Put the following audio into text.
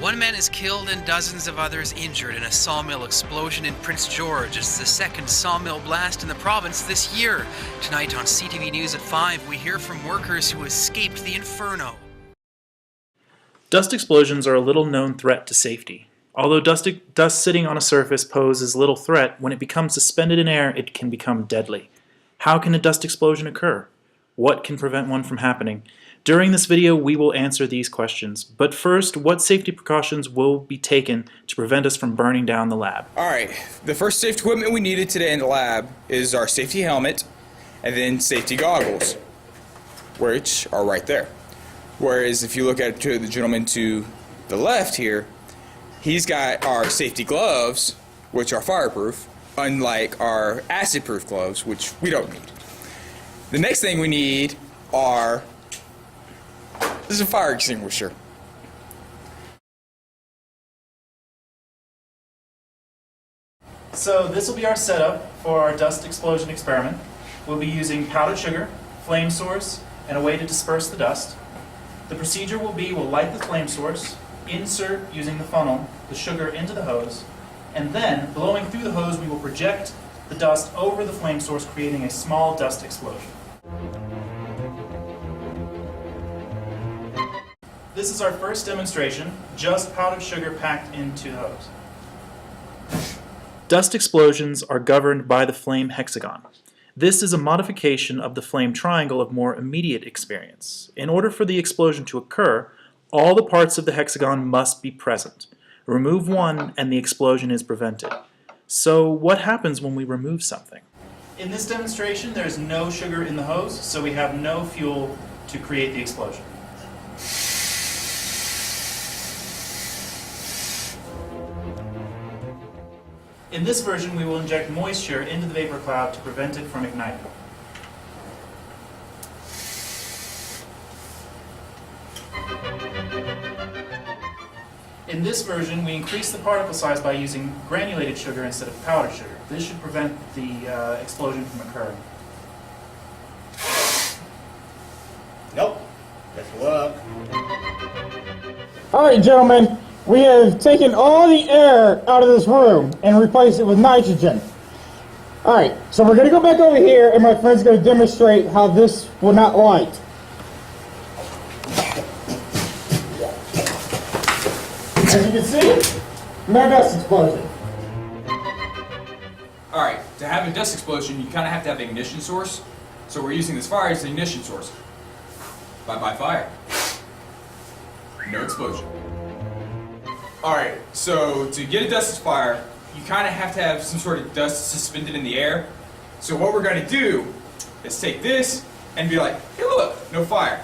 One man is killed and dozens of others injured in a sawmill explosion in Prince George. It's the second sawmill blast in the province this year. Tonight on CTV News at 5, we hear from workers who escaped the inferno. Dust explosions are a little-known threat to safety. Although dust sitting on a surface poses little threat, when it becomes suspended in air, it can become deadly. How can a dust explosion occur? What can prevent one from happening? During this video, we will answer these questions. But first, what safety precautions will be taken to prevent us from burning down the lab? Alright, the first safety equipment we needed today in the lab is our safety helmet and then safety goggles, which are right there. Whereas if you look at the gentleman to the left here, he's got our safety gloves, which are fireproof, unlike our acid-proof gloves, which we don't need. The next thing we need is a fire extinguisher. So this will be our setup for our dust explosion experiment. We'll be using powdered sugar, flame source, and a way to disperse the dust. The procedure will be we'll light the flame source, insert using the funnel the sugar into the hose, and then blowing through the hose we will project the dust over the flame source, creating a small dust explosion. This is our first demonstration, just powdered sugar packed into the hose. Dust explosions are governed by the flame hexagon. This is a modification of the flame triangle of more immediate experience. In order for the explosion to occur, all the parts of the hexagon must be present. Remove one and the explosion is prevented. So what happens when we remove something? In this demonstration, there is no sugar in the hose, so we have no fuel to create the explosion. In this version, we will inject moisture into the vapor cloud to prevent it from igniting. In this version, we increase the particle size by using granulated sugar instead of powdered sugar. This should prevent the explosion from occurring. Nope. Best of luck. All right, gentlemen, we have taken all the air out of this room and replaced it with nitrogen. All right, so we're going to go back over here, and my friend's going to demonstrate how this will not light. As you can see, no dust explosion. Alright, to have a dust explosion, you kind of have to have an ignition source. So we're using this fire as the ignition source. Bye-bye fire. No explosion. Alright, so to get a dust fire, you kind of have to have some sort of dust suspended in the air. So what we're going to do is take this and be like, hey look, no fire.